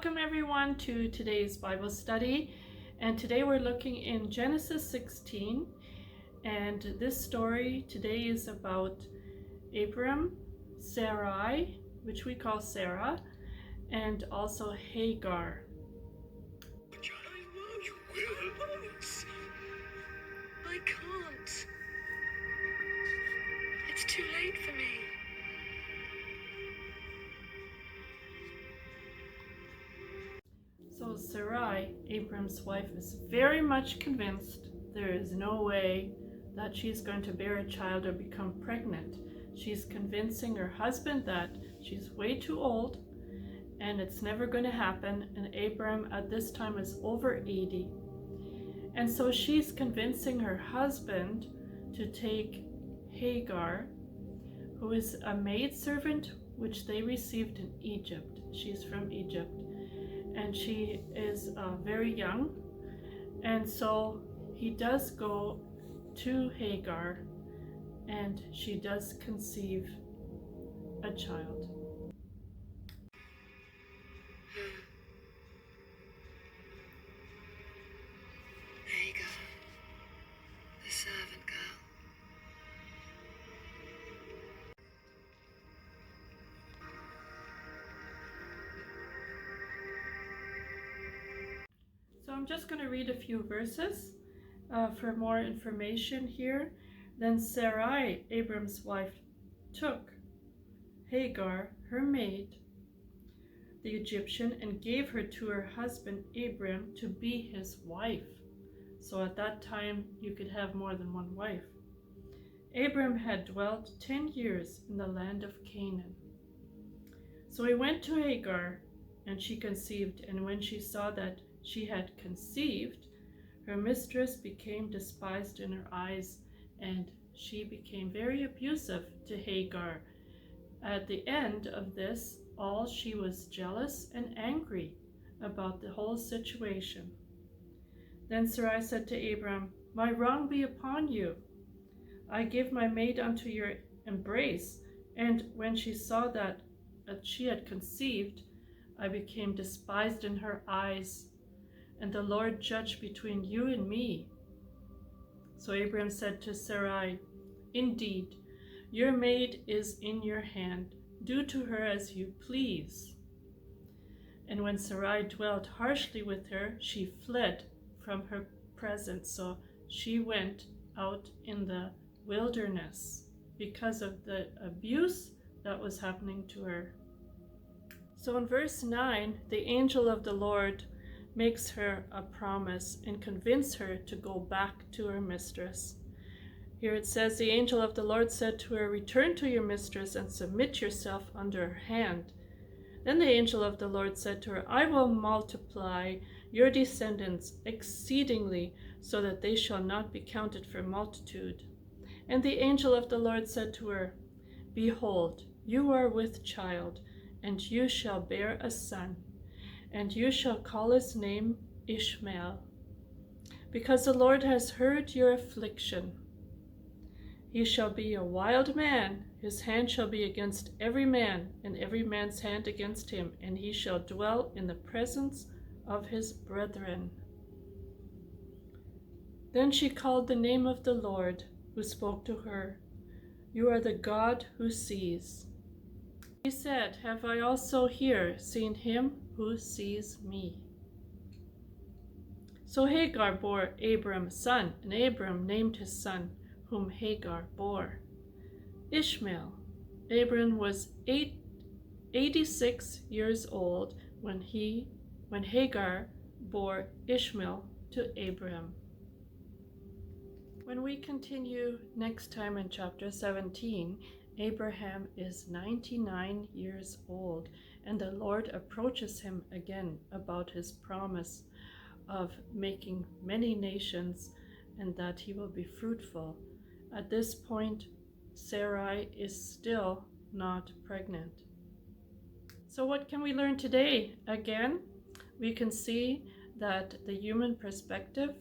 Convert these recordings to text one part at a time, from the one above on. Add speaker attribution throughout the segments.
Speaker 1: Welcome everyone to today's Bible study, and today we're looking in Genesis 16, and this story today is about Abram, Sarai, which we call Sarah, and also Hagar.
Speaker 2: I can't. It's too late for me.
Speaker 1: So Sarai, Abram's wife, is very much convinced there is no way that she's going to bear a child or become pregnant. She's convincing her husband that she's way too old and it's never going to happen, and Abram at this time is over 80. And so she's convincing her husband to take Hagar, who is a maidservant which they received in Egypt. She's from Egypt, and she is very young. And so he does go to Hagar, and she does conceive a child.
Speaker 2: Hagar, the servant girl.
Speaker 1: So I'm just going to read a few verses for more information here. Then Sarai, Abram's wife, took Hagar, her maid, the Egyptian, and gave her to her husband Abram to be his wife. So at that time, you could have more than one wife. Abram had dwelt 10 years in the land of Canaan. So he went to Hagar, and she conceived, and when she saw that she had conceived, her mistress became despised in her eyes, and she became very abusive to Hagar. At the end of this, all she was jealous and angry about the whole situation. Then Sarai said to Abram, "My wrong be upon you. I give my maid unto your embrace." And when she saw that she had conceived, I became despised in her eyes, and the Lord judged between you and me. So Abram said to Sarai, "Indeed, your maid is in your hand. Do to her as you please." And when Sarai dwelt harshly with her, she fled from her presence. So she went out in the wilderness because of the abuse that was happening to her. So in verse 9, the angel of the Lord makes her a promise and convinces her to go back to her mistress. Here it says, the angel of the Lord said to her, "Return to your mistress and submit yourself under her hand." Then the angel of the Lord said to her, "I will multiply your descendants exceedingly, so that they shall not be counted for multitude." And the angel of the Lord said to her, "Behold, you are with child, and you shall bear a son, and you shall call his name Ishmael, because the Lord has heard your affliction. He shall be a wild man, his hand shall be against every man, and every man's hand against him, and he shall dwell in the presence of his brethren." Then she called the name of the Lord, who spoke to her, "You are the God who sees." He said, "Have I also here seen him who sees me?" So Hagar bore Abram a son, and Abram named his son, whom Hagar bore, Ishmael. Abram was 86 years old when Hagar bore Ishmael to Abram. When we continue next time in chapter 17, Abraham is 99 years old, and the Lord approaches him again about his promise of making many nations and that he will be fruitful. At this point, Sarai is still not pregnant. So what can we learn today? Again, we can see that the human perspective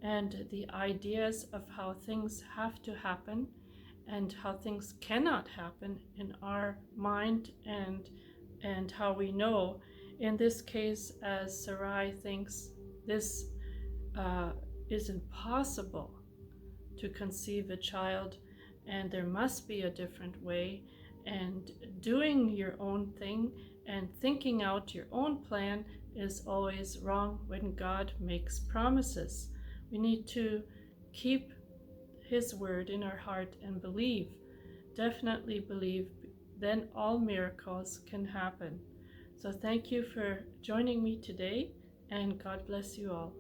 Speaker 1: and the ideas of how things have to happen and how things cannot happen in our mind and how we know In this case, as Sarai thinks this is impossible to conceive a child and there must be a different way, and doing your own thing and thinking out your own plan is always wrong when God makes promises. We need to keep His word in our heart and believe, definitely believe, then all miracles can happen. So thank you for joining me today, and God bless you all.